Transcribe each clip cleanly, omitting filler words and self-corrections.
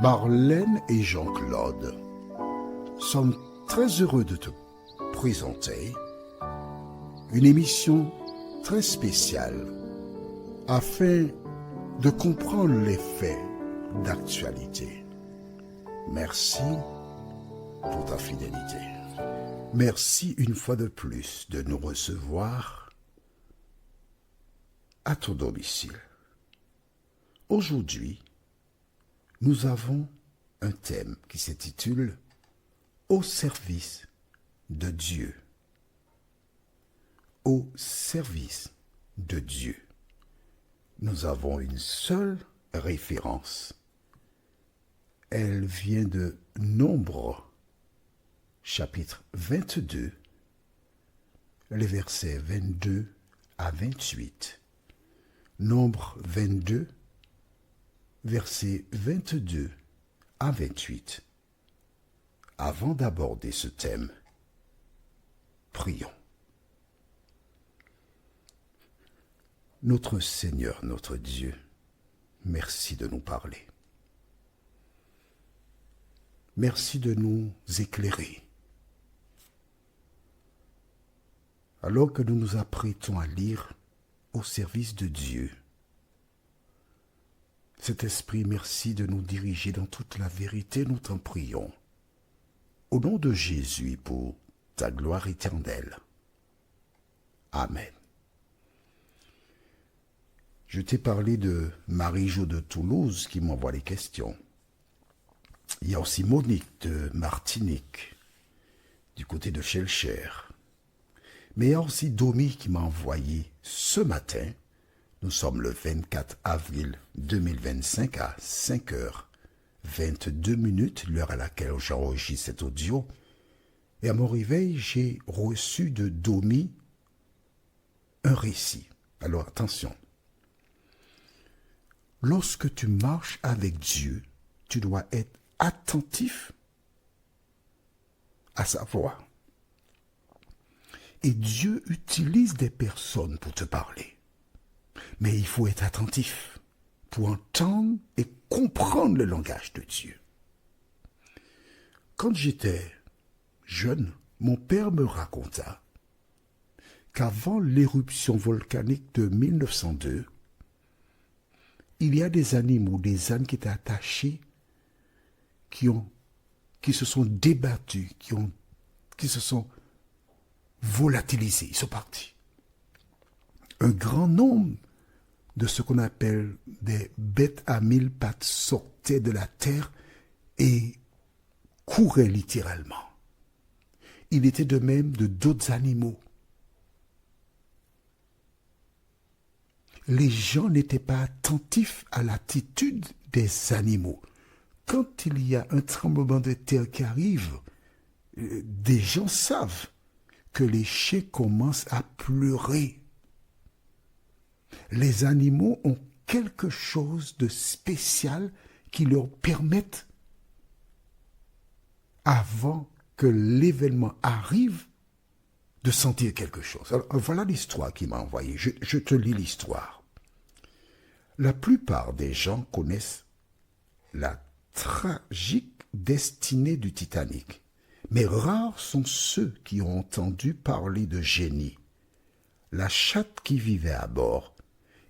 Marlène et Jean-Claude sommes très heureux de te présenter une émission très spéciale afin de comprendre les faits d'actualité. Merci pour ta fidélité. Merci une fois de plus de nous recevoir à ton domicile. Aujourd'hui, nous avons un thème qui s'intitule « Au service de Dieu ». Au service de Dieu. Nous avons une seule référence. Elle vient de Nombres, chapitre 22, les versets 22 à 28. Nombre 22, versets 22 à 28. Avant d'aborder ce thème, prions. Notre Seigneur, notre Dieu, merci de nous parler. Merci de nous éclairer. Alors que nous nous apprêtons à lire au service de Dieu, cet esprit, merci de nous diriger dans toute la vérité, nous t'en prions. Au nom de Jésus, pour ta gloire éternelle. Amen. Je t'ai parlé de Marie-Jo de Toulouse qui m'envoie les questions. Il y a aussi Monique de Martinique, du côté de Schellcher. Mais il y a aussi Domi qui m'a envoyé ce matin. Nous sommes le 24 avril 2025 à 5h22, l'heure à laquelle j'enregistre cet audio. Et à mon réveil, j'ai reçu de Domi un récit. Alors attention. Lorsque tu marches avec Dieu, tu dois être attentif à sa voix. Et Dieu utilise des personnes pour te parler. Mais il faut être attentif pour entendre et comprendre le langage de Dieu. Quand j'étais jeune, mon père me raconta qu'avant l'éruption volcanique de 1902, il y a des animaux, des ânes qui étaient attachés, qui se sont débattus, qui se sont volatilisés, ils sont partis. Un grand nombre de ce qu'on appelle des bêtes à 1000 pattes sortaient de la terre et couraient littéralement. Il était de même de d'autres animaux. Les gens n'étaient pas attentifs à l'attitude des animaux. Quand il y a un tremblement de terre qui arrive, des gens savent que les chiens commencent à pleurer. Les animaux ont quelque chose de spécial qui leur permettent, avant que l'événement arrive, de sentir quelque chose. Alors, voilà l'histoire qu'il m'a envoyée. Je te lis l'histoire. La plupart des gens connaissent la tragique destinée du Titanic, mais rares sont ceux qui ont entendu parler de Jenny, la chatte qui vivait à bord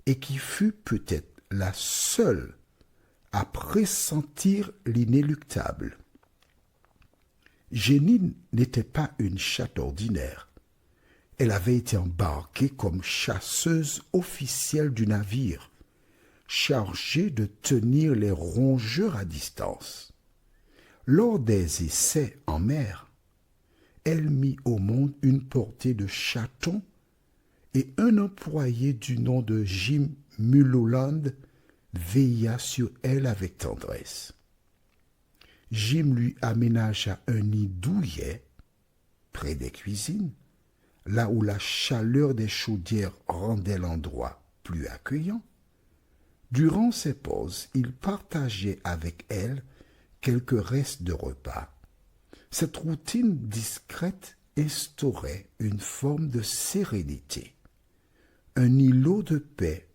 et qui fut peut-être la seule à pressentir l'inéluctable. Jenny n'était pas une chatte ordinaire. Elle avait été embarquée comme chasseuse officielle du navire, chargée de tenir les rongeurs à distance. Lors des essais en mer, elle mit au monde une portée de chatons et un employé du nom de Jim Mulholland veilla sur elle avec tendresse. Jim lui aménagea un nid douillet près des cuisines, là où la chaleur des chaudières rendait l'endroit plus accueillant. Durant ces pauses, il partageait avec elle quelques restes de repas. Cette routine discrète instaurait une forme de sérénité, un îlot de paix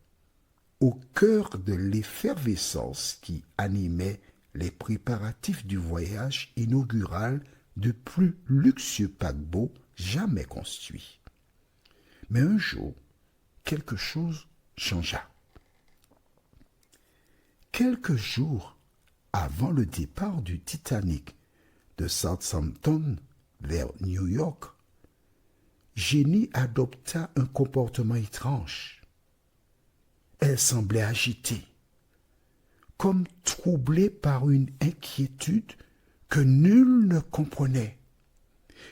au cœur de l'effervescence qui animait les préparatifs du voyage inaugural du plus luxueux paquebot jamais construit. Mais un jour, quelque chose changea. Quelques jours avant le départ du Titanic de Southampton vers New York, Jenny adopta un comportement étrange. Elle semblait agitée, comme troublée par une inquiétude que nul ne comprenait.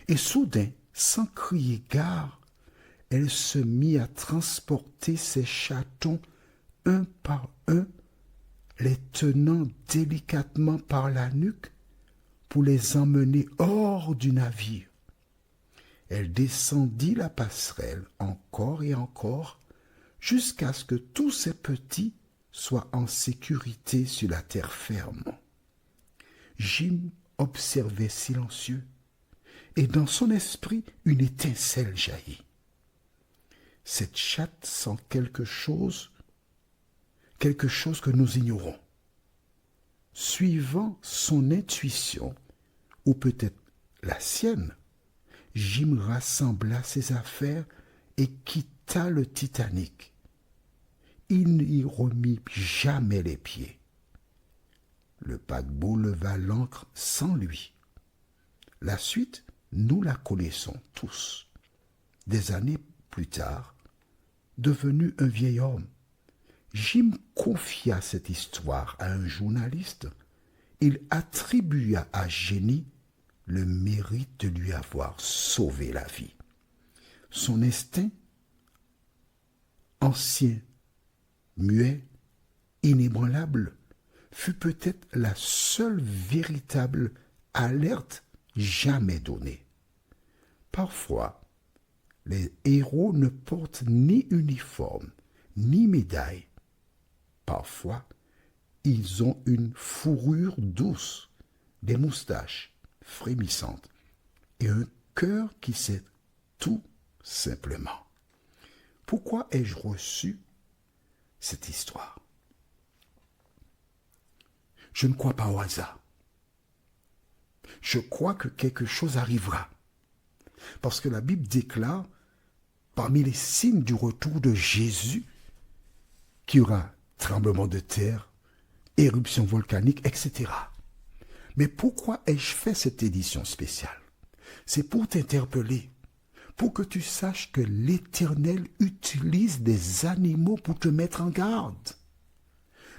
Et soudain, sans crier gare, elle se mit à transporter ses chatons un par un, les tenant délicatement par la nuque pour les emmener hors du navire. Elle descendit la passerelle encore et encore jusqu'à ce que tous ses petits soient en sécurité sur la terre ferme. Jim observait silencieux et dans son esprit une étincelle jaillit. Cette chatte sent quelque chose que nous ignorons. Suivant son intuition, ou peut-être la sienne, Jim rassembla ses affaires et quitta le Titanic. Il n'y remit jamais les pieds. Le paquebot leva l'ancre sans lui. La suite, nous la connaissons tous. Des années plus tard, devenu un vieil homme, Jim confia cette histoire à un journaliste. Il attribua à Jenny le mérite de lui avoir sauvé la vie. Son instinct, ancien, muet, inébranlable, fut peut-être la seule véritable alerte jamais donnée. Parfois, les héros ne portent ni uniforme, ni médaille. Parfois, ils ont une fourrure douce, des moustaches frémissantes et un cœur qui sait tout simplement. Pourquoi ai-je reçu cette histoire? Je ne crois pas au hasard. Je crois que quelque chose arrivera. Parce que la Bible déclare, parmi les signes du retour de Jésus, qu'il y aura tremblement de terre, éruption volcanique, etc. Mais pourquoi ai-je fait cette édition spéciale? C'est pour t'interpeller, pour que tu saches que l'Éternel utilise des animaux pour te mettre en garde.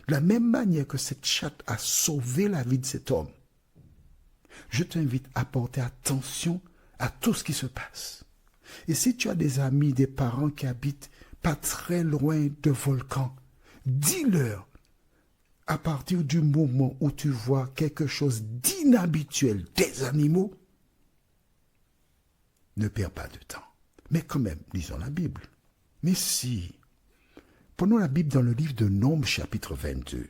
De la même manière que cette chatte a sauvé la vie de cet homme, je t'invite à porter attention à tout ce qui se passe. Et si tu as des amis, des parents qui habitent pas très loin de volcans, dis-leur, à partir du moment où tu vois quelque chose d'inhabituel, des animaux, ne perds pas de temps. Mais quand même, lisons la Bible. Mais si, prenons la Bible dans le livre de Nombres, chapitre 22,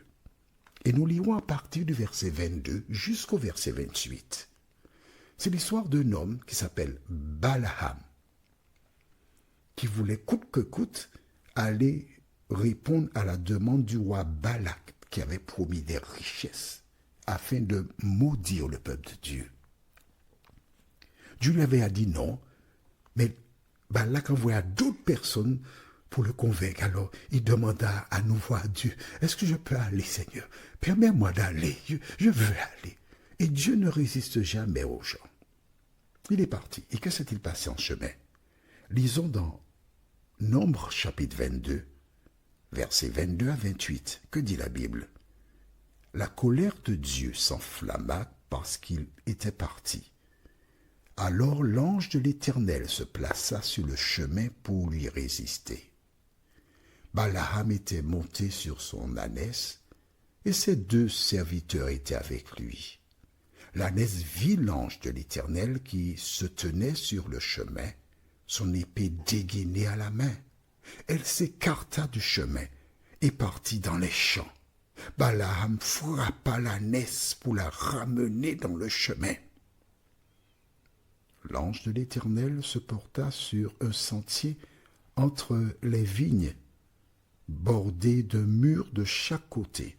et nous lirons à partir du verset 22 jusqu'au verset 28. C'est l'histoire d'un homme qui s'appelle Balaam, qui voulait coûte que coûte aller répondre à la demande du roi Balak, qui avait promis des richesses afin de maudire le peuple de Dieu. Dieu lui avait dit non, mais Balak envoya d'autres personnes pour le convaincre. Alors, il demanda à nouveau à Dieu, est-ce que je peux aller, Seigneur? Permets-moi d'aller, je veux aller. Et Dieu ne résiste jamais aux gens. Il est parti. Et que s'est-il passé en chemin? Lisons dans Nombres chapitre 22, versets 22 à 28. Que dit la Bible? La colère de Dieu s'enflamma parce qu'il était parti. Alors l'ange de l'Éternel se plaça sur le chemin pour lui résister. Balaam était monté sur son ânesse, et ses deux serviteurs étaient avec lui. L'ânesse vit l'ange de l'Éternel qui se tenait sur le chemin, son épée dégainée à la main. Elle s'écarta du chemin et partit dans les champs. Balaam frappa l'ânesse pour la ramener dans le chemin. L'ange de l'Éternel se porta sur un sentier entre les vignes, bordé de murs de chaque côté.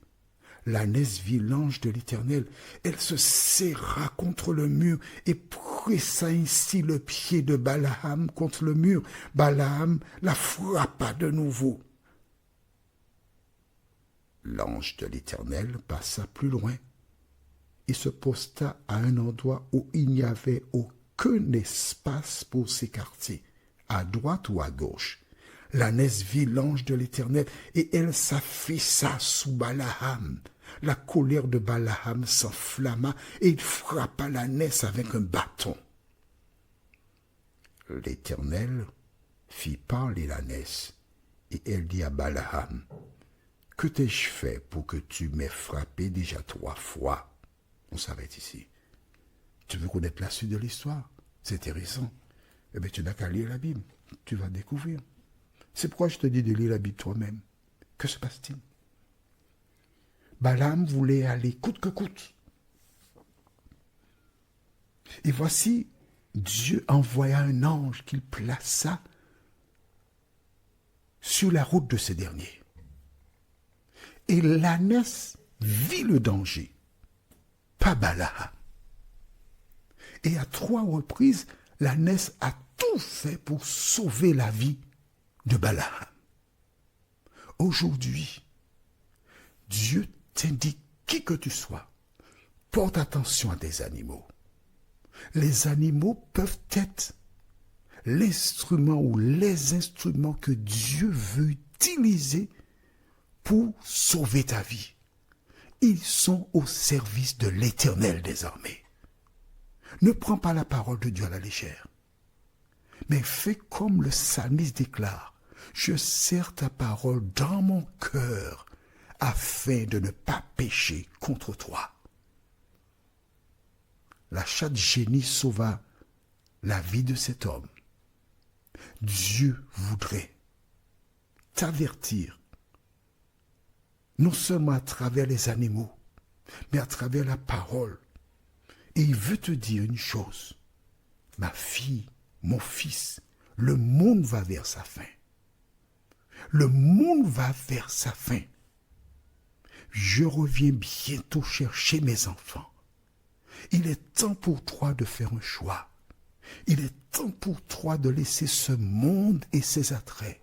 l'ânesse vit l'ange de l'Éternel. Elle se serra contre le mur et pressa ainsi le pied de Balaam contre le mur. Balaam la frappa de nouveau. L'ange de l'Éternel passa plus loin et se posta à un endroit où il n'y avait aucun espace pour s'écarter, à droite ou à gauche. L'ânesse vit l'ange de l'Éternel et elle s'affaissa sous Balaam. La colère de Balaam s'enflamma et il frappa l'ânesse avec un bâton. L'Éternel fit parler l'ânesse et elle dit à Balaam, « Que t'ai-je fait pour que tu m'aies frappé déjà 3 fois ?» On s'arrête ici. Tu veux connaître la suite de l'histoire? C'est intéressant. Eh bien, tu n'as qu'à lire la Bible. Tu vas découvrir. C'est pourquoi je te dis de lire la Bible toi-même. Que se passe-t-il? Balaam voulait aller coûte que coûte. Et voici, Dieu envoya un ange qu'il plaça sur la route de ce dernier. Et l'ânesse vit le danger, pas Balaam. Et à 3 reprises, l'ânesse a tout fait pour sauver la vie de Balaam. Aujourd'hui, Dieu t'indique qui que tu sois, porte attention à tes animaux. Les animaux peuvent être l'instrument ou les instruments que Dieu veut utiliser pour sauver ta vie. Ils sont au service de l'Éternel des armées. Ne prends pas la parole de Dieu à la légère, mais fais comme le psalmiste déclare, « Je serre ta parole dans mon cœur afin de ne pas pécher contre toi. » La chatte génie sauva la vie de cet homme. Dieu voudrait t'avertir, non seulement à travers les animaux, mais à travers la parole. Et il veut te dire une chose, ma fille, mon fils, le monde va vers sa fin. Le monde va vers sa fin. Je reviens bientôt chercher mes enfants. Il est temps pour toi de faire un choix. Il est temps pour toi de laisser ce monde et ses attraits.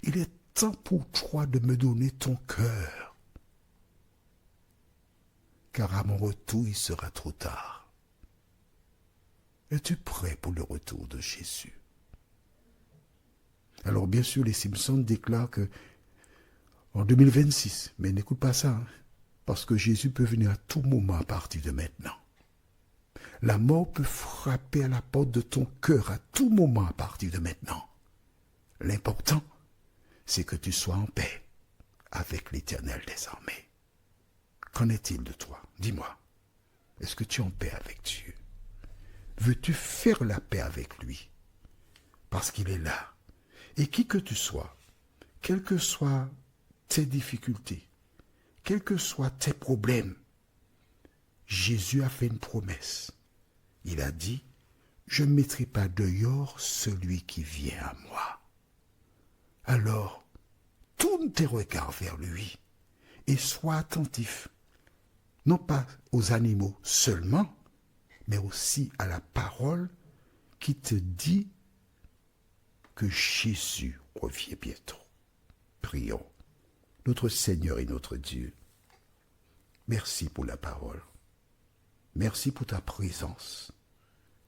Il est temps pour toi de me donner ton cœur. Car à mon retour, il sera trop tard. Es-tu prêt pour le retour de Jésus? Alors bien sûr, les Simpsons déclarent que en 2026, mais n'écoute pas ça, hein, parce que Jésus peut venir à tout moment à partir de maintenant. La mort peut frapper à la porte de ton cœur à tout moment à partir de maintenant. L'important, c'est que tu sois en paix avec l'Éternel des armées. Qu'en est-il de toi? Dis-moi, est-ce que tu es en paix avec Dieu? Veux-tu faire la paix avec lui? Parce qu'il est là. Et qui que tu sois, quelles que soient tes difficultés, quels que soient tes problèmes, Jésus a fait une promesse. Il a dit, je ne mettrai pas dehors celui qui vient à moi. Alors, tourne tes regards vers lui et sois attentif, non pas aux animaux seulement, mais aussi à la parole qui te dit que Jésus revient bientôt. Prions. Notre Seigneur et notre Dieu, merci pour la parole. Merci pour ta présence.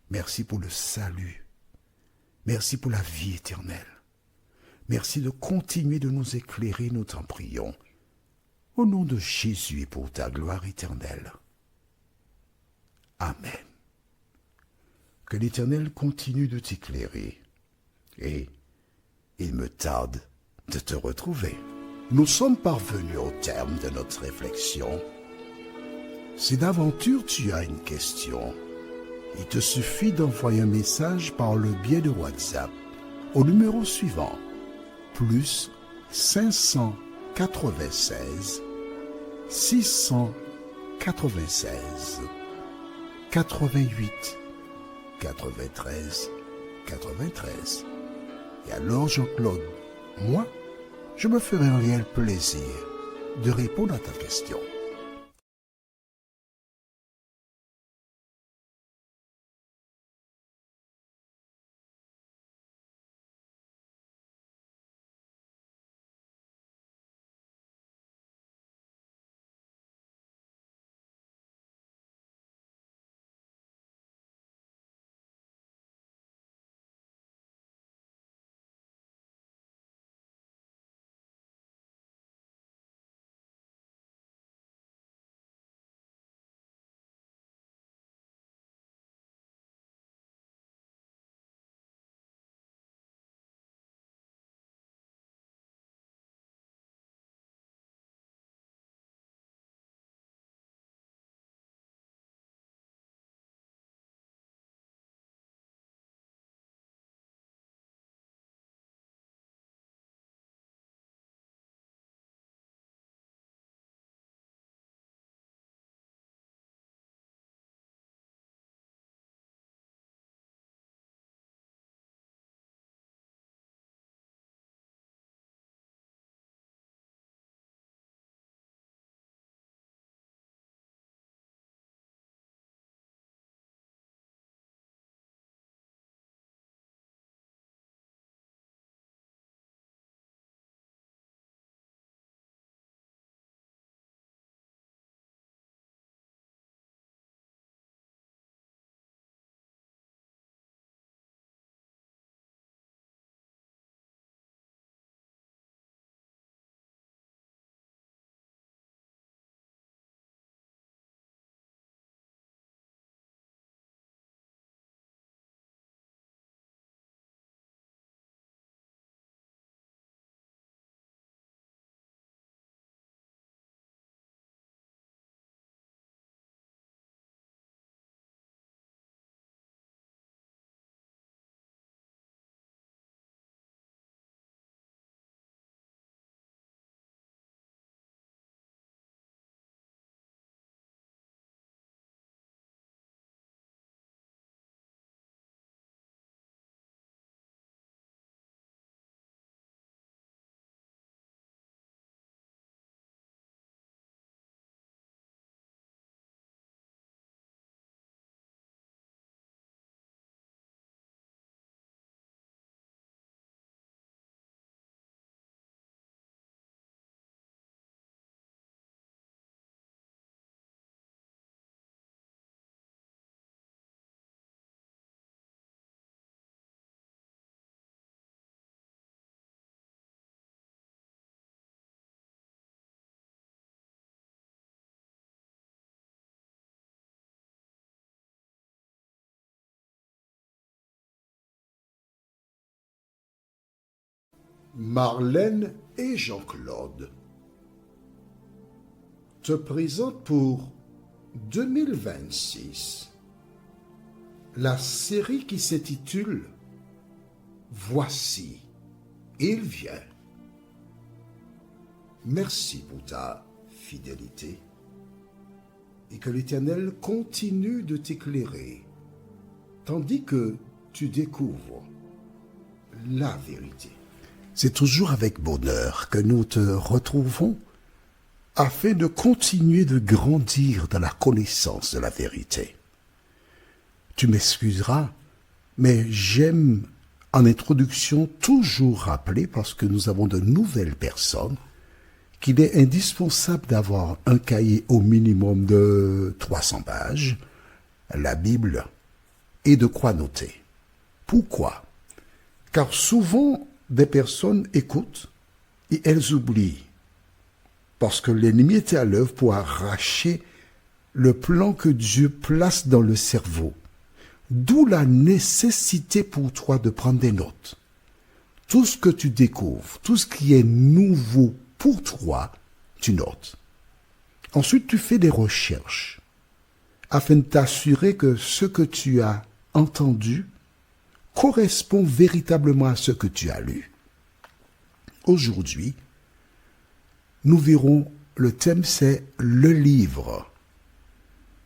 Merci pour le salut. Merci pour la vie éternelle. Merci de continuer de nous éclairer, nous t'en prions. Au nom de Jésus et pour ta gloire éternelle. Amen. Que l'Éternel continue de t'éclairer. Et il me tarde de te retrouver. Nous sommes parvenus au terme de notre réflexion. Si d'aventure tu as une question, il te suffit d'envoyer un message par le biais de WhatsApp au numéro suivant, plus 596 696 88 93 93. Et alors Jean-Claude, moi, je me ferai un réel plaisir de répondre à ta question. Marlène et Jean-Claude te présentent pour 2026 la série qui s'intitule « Voici, il vient ». Merci pour ta fidélité et que l'Éternel continue de t'éclairer tandis que tu découvres la vérité. C'est toujours avec bonheur que nous te retrouvons afin de continuer de grandir dans la connaissance de la vérité. Tu m'excuseras, mais j'aime en introduction toujours rappeler, parce que nous avons de nouvelles personnes, qu'il est indispensable d'avoir un cahier au minimum de 300 pages, la Bible, et de quoi noter. Pourquoi? Car souvent, des personnes écoutent et elles oublient, parce que l'ennemi était à l'œuvre pour arracher le plan que Dieu place dans le cerveau. D'où la nécessité pour toi de prendre des notes. Tout ce que tu découvres, tout ce qui est nouveau pour toi, tu notes. Ensuite, tu fais des recherches afin de t'assurer que ce que tu as entendu correspond véritablement à ce que tu as lu. Aujourd'hui, nous verrons, le thème c'est le livre.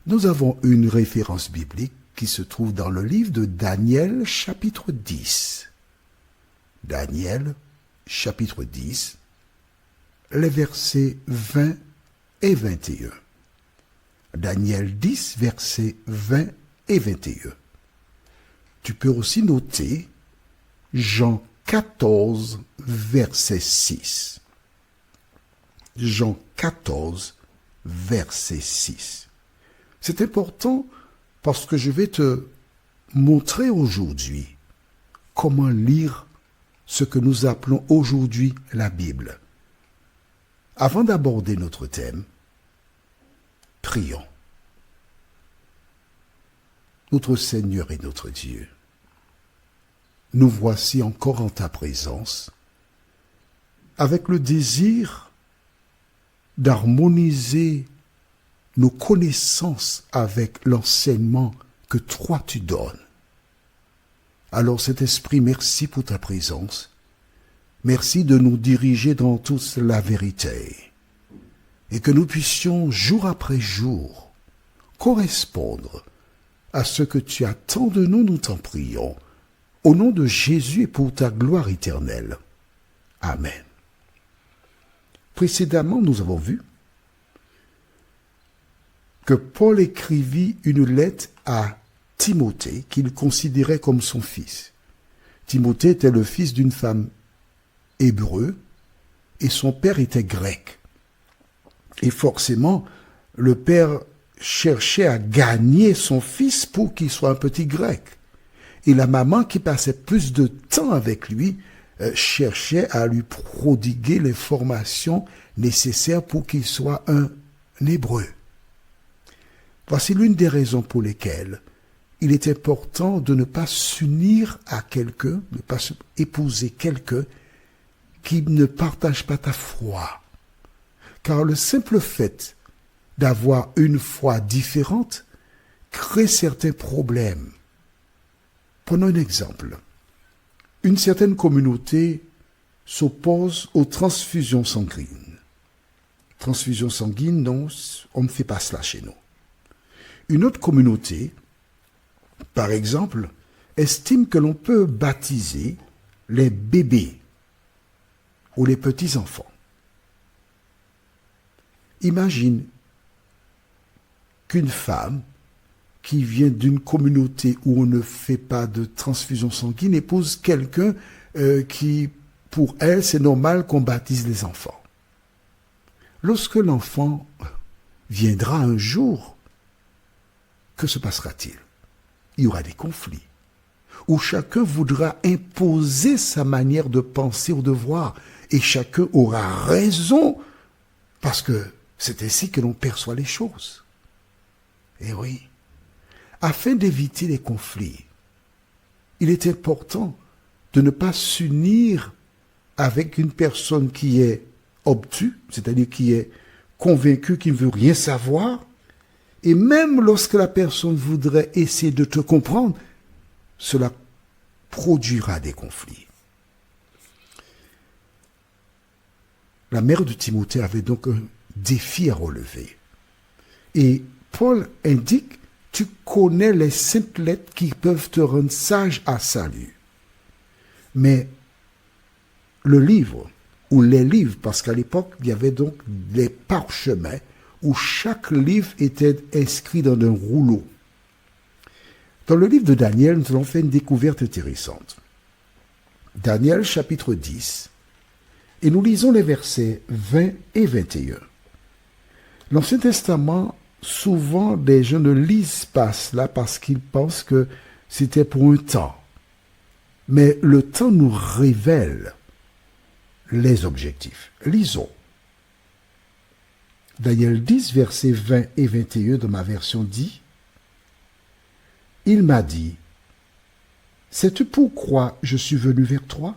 Nous avons une référence biblique qui se trouve dans le livre de Daniel, chapitre 10. Daniel, chapitre 10, les versets 20 et 21. Daniel 10, versets 20 et 21. Tu peux aussi noter Jean 14, verset 6. Jean 14, verset 6. C'est important parce que je vais te montrer aujourd'hui comment lire ce que nous appelons aujourd'hui la Bible. Avant d'aborder notre thème, prions. Notre Seigneur et notre Dieu, nous voici encore en ta présence, avec le désir d'harmoniser nos connaissances avec l'enseignement que toi tu donnes. Alors cet esprit, merci pour ta présence. Merci de nous diriger dans toute la vérité et que nous puissions jour après jour correspondre à ce que tu attends de nous, nous t'en prions. Au nom de Jésus et pour ta gloire éternelle. Amen. Précédemment, nous avons vu que Paul écrivit une lettre à Timothée qu'il considérait comme son fils. Timothée était le fils d'une femme hébreu et son père était grec. Et forcément, le père cherchait à gagner son fils pour qu'il soit un petit grec. Et la maman qui passait plus de temps avec lui cherchait à lui prodiguer les formations nécessaires pour qu'il soit un hébreu. Voici l'une des raisons pour lesquelles il est important de ne pas s'unir à quelqu'un, de ne pas épouser quelqu'un qui ne partage pas ta foi. Car le simple fait d'avoir une foi différente crée certains problèmes. Prenons un exemple. Une certaine communauté s'oppose aux transfusions sanguines. Transfusion sanguine, non, on ne fait pas cela chez nous. Une autre communauté, par exemple, estime que l'on peut baptiser les bébés ou les petits-enfants. Imagine qu'une femme qui vient d'une communauté où on ne fait pas de transfusion sanguine épouse quelqu'un qui, pour elle, c'est normal qu'on baptise les enfants. Lorsque l'enfant viendra un jour, que se passera-t-il? Il y aura des conflits, où chacun voudra imposer sa manière de penser ou de voir, et chacun aura raison, parce que c'est ainsi que l'on perçoit les choses. Eh oui, afin d'éviter les conflits, il est important de ne pas s'unir avec une personne qui est obtus, c'est-à-dire qui est convaincue, qui ne veut rien savoir, et même lorsque la personne voudrait essayer de te comprendre, cela produira des conflits. La mère de Timothée avait donc un défi à relever. Et Paul indique, tu connais les saintes lettres qui peuvent te rendre sage à salut. Mais le livre, ou les livres, parce qu'à l'époque, il y avait donc les parchemins, où chaque livre était inscrit dans un rouleau. Dans le livre de Daniel, nous avons fait une découverte intéressante. Daniel chapitre 10, et nous lisons les versets 20 et 21. L'Ancien Testament, souvent, les gens ne lisent pas cela parce qu'ils pensent que c'était pour un temps. Mais le temps nous révèle les objectifs. Lisons. Daniel 10, versets 20 et 21 de ma version dit, « Il m'a dit, sais-tu pourquoi je suis venu vers toi?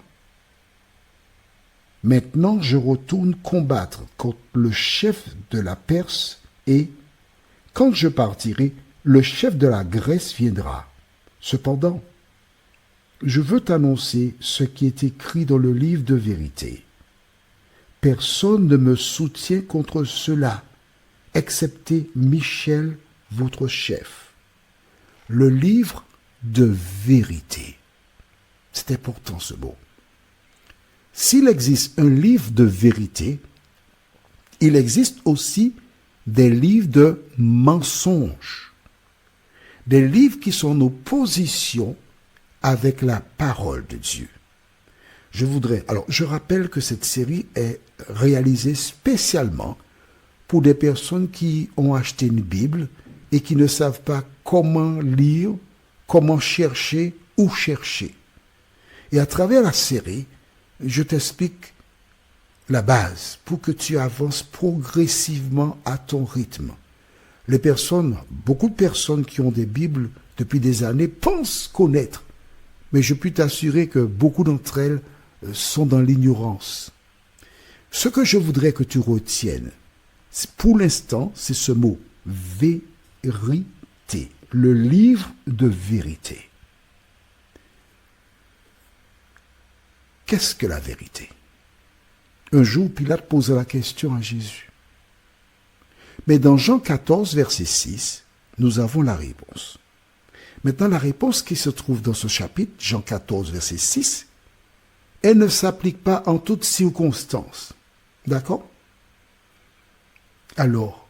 Maintenant je retourne combattre contre le chef de la Perse et, quand je partirai, le chef de la Grèce viendra. Cependant, je veux t'annoncer ce qui est écrit dans le livre de vérité. Personne ne me soutient contre cela, excepté Michel, votre chef. Le livre de vérité. » C'est important ce mot. S'il existe un livre de vérité, il existe aussi des livres de mensonges. Des livres qui sont en opposition avec la parole de Dieu. Je rappelle que cette série est réalisée spécialement pour des personnes qui ont acheté une Bible et qui ne savent pas comment lire, comment chercher, où chercher. Et à travers la série, je t'explique la base pour que tu avances progressivement à ton rythme. Beaucoup de personnes qui ont des Bibles depuis des années pensent connaître, mais je puis t'assurer que beaucoup d'entre elles sont dans l'ignorance. Ce que je voudrais que tu retiennes, pour l'instant, c'est ce mot, vérité, le livre de vérité. Qu'est-ce que la vérité? Un jour, Pilate posa la question à Jésus. Mais dans Jean 14, verset 6, nous avons la réponse. Maintenant, la réponse qui se trouve dans ce chapitre, Jean 14, verset 6, elle ne s'applique pas en toutes circonstances. D'accord? Alors,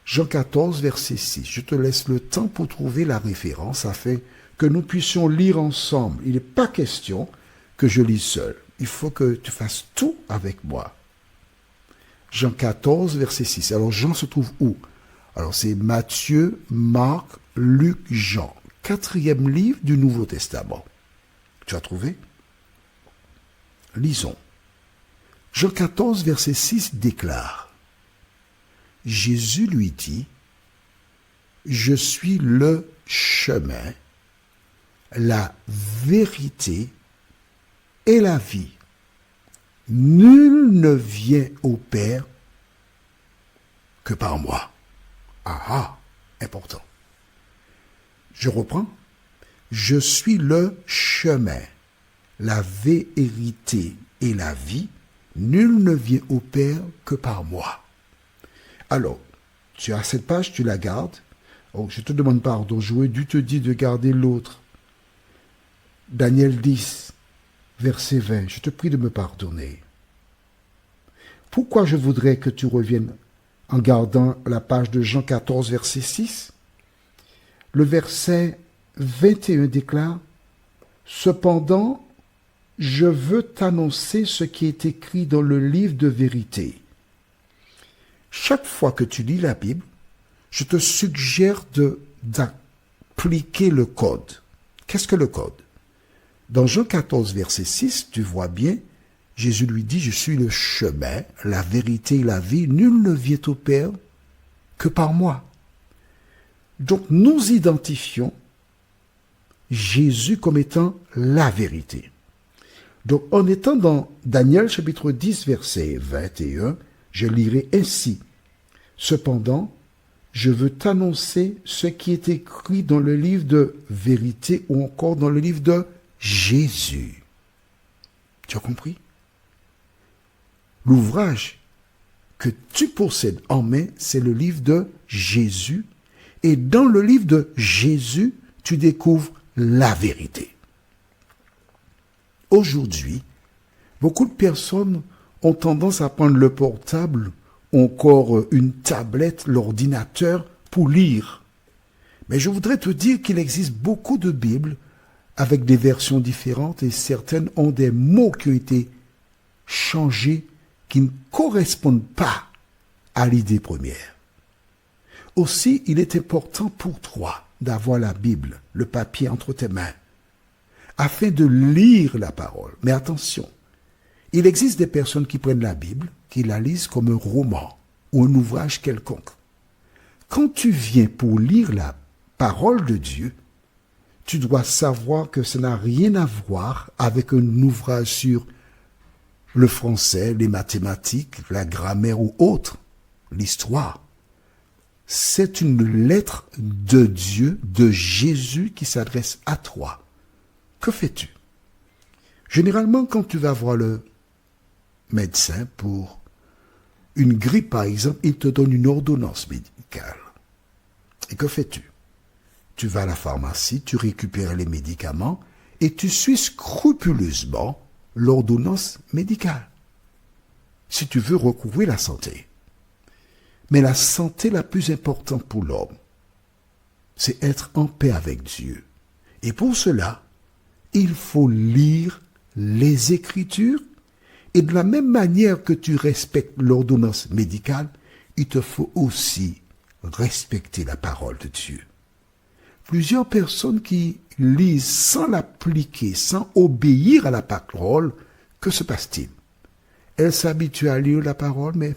Jean 14, verset 6, je te laisse le temps pour trouver la référence afin que nous puissions lire ensemble. Il n'est pas question que je lise seul. Il faut que tu fasses tout avec moi. Jean 14, verset 6. Alors, Jean se trouve où? Alors, c'est Matthieu, Marc, Luc, Jean. 4e livre du Nouveau Testament. Tu as trouvé? Lisons. Jean 14, verset 6 déclare, « Jésus lui dit, « Je suis le chemin, la vérité et la vie. Nul ne vient au Père que par moi. » Ah, important. Je reprends. Je suis le chemin, la vérité et la vie. Nul ne vient au Père que par moi. Alors, tu as cette page, tu la gardes. Oh, je te demande pardon, j'aurais dû te dire de garder l'autre. Daniel 10, verset 20, je te prie de me pardonner. Pourquoi je voudrais que tu reviennes en gardant la page de Jean 14, verset 6? Le verset 21 déclare, « Cependant, je veux t'annoncer ce qui est écrit dans le livre de vérité. » Chaque fois que tu lis la Bible, je te suggère d'appliquer le code. Qu'est-ce que le code? Dans Jean 14, verset 6, tu vois bien, Jésus lui dit, « Je suis le chemin, la vérité et la vie. Nul ne vient au Père que par moi. » Donc, nous identifions Jésus comme étant la vérité. Donc, en étant dans Daniel chapitre 10, verset 21, je lirai ainsi. Cependant, je veux t'annoncer ce qui est écrit dans le livre de vérité ou encore dans le livre de Jésus. Tu as compris? L'ouvrage que tu possèdes en main, c'est le livre de Jésus. Et dans le livre de Jésus, tu découvres la vérité. Aujourd'hui, beaucoup de personnes ont tendance à prendre le portable, encore une tablette, l'ordinateur, pour lire. Mais je voudrais te dire qu'il existe beaucoup de Bibles avec des versions différentes et certaines ont des mots qui ont été changés qui ne correspondent pas à l'idée première. Aussi, il est important pour toi d'avoir la Bible, le papier entre tes mains, afin de lire la parole. Mais attention, il existe des personnes qui prennent la Bible, qui la lisent comme un roman ou un ouvrage quelconque. Quand tu viens pour lire la parole de Dieu, tu dois savoir que ça n'a rien à voir avec un ouvrage sur le français, les mathématiques, la grammaire ou autre, l'histoire. C'est une lettre de Dieu, de Jésus qui s'adresse à toi. Que fais-tu? Généralement, quand tu vas voir le médecin pour une grippe, par exemple, il te donne une ordonnance médicale. Et que fais-tu? Tu vas à la pharmacie, tu récupères les médicaments et tu suis scrupuleusement l'ordonnance médicale. Si tu veux recouvrer la santé. Mais la santé la plus importante pour l'homme, c'est être en paix avec Dieu. Et pour cela, il faut lire les Écritures. Et de la même manière que tu respectes l'ordonnance médicale, il te faut aussi respecter la parole de Dieu. Plusieurs personnes qui lisent sans l'appliquer, sans obéir à la parole, que se passe-t-il? Elles s'habituent à lire la parole, mais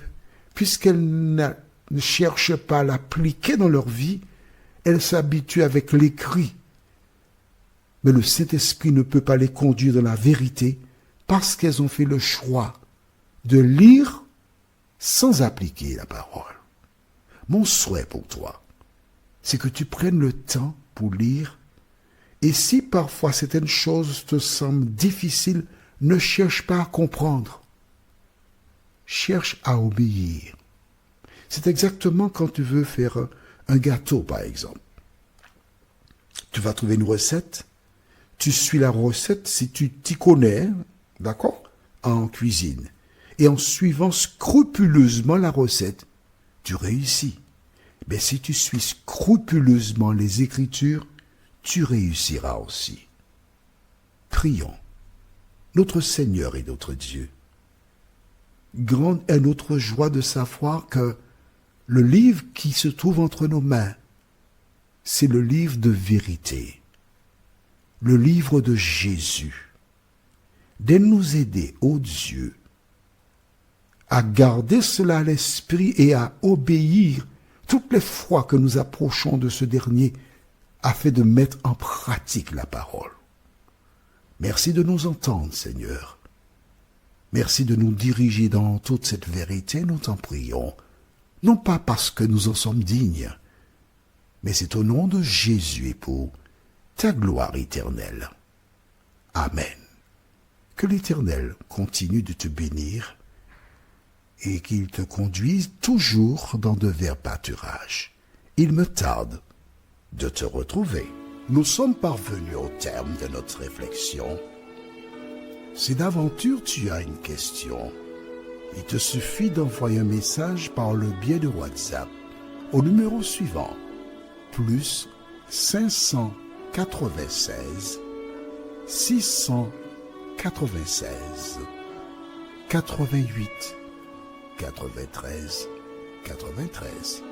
puisqu'elles ne cherchent pas à l'appliquer dans leur vie, elles s'habituent avec l'écrit. Mais le Saint-Esprit ne peut pas les conduire dans la vérité parce qu'elles ont fait le choix de lire sans appliquer la parole. Mon souhait pour toi, c'est que tu prennes le temps pour lire. Et si parfois certaines choses te semblent difficiles, ne cherche pas à comprendre. Cherche à obéir. C'est exactement quand tu veux faire un gâteau, par exemple. Tu vas trouver une recette. Tu suis la recette si tu t'y connais, d'accord, en cuisine. Et en suivant scrupuleusement la recette, tu réussis. Mais si tu suis scrupuleusement les Écritures, tu réussiras aussi. Prions. Notre Seigneur et notre Dieu. Grande est notre joie de savoir que le livre qui se trouve entre nos mains, c'est le livre de vérité, le livre de Jésus. De nous aider, ô Dieu, à garder cela à l'esprit et à obéir toutes les fois que nous approchons de ce dernier, afin de mettre en pratique la parole. Merci de nous entendre, Seigneur. Merci de nous diriger dans toute cette vérité, nous t'en prions. Non pas parce que nous en sommes dignes, mais c'est au nom de Jésus et pour ta gloire éternelle. Amen. Que l'Éternel continue de te bénir et qu'il te conduise toujours dans de verts pâturages. Il me tarde de te retrouver. Nous sommes parvenus au terme de notre réflexion. Si d'aventure tu as une question, il te suffit d'envoyer un message par le biais de WhatsApp au numéro suivant, plus 596 696 88 93 93.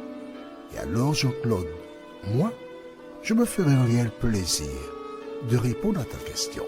Et alors Jean-Claude, moi, je me ferai un réel plaisir de répondre à ta question.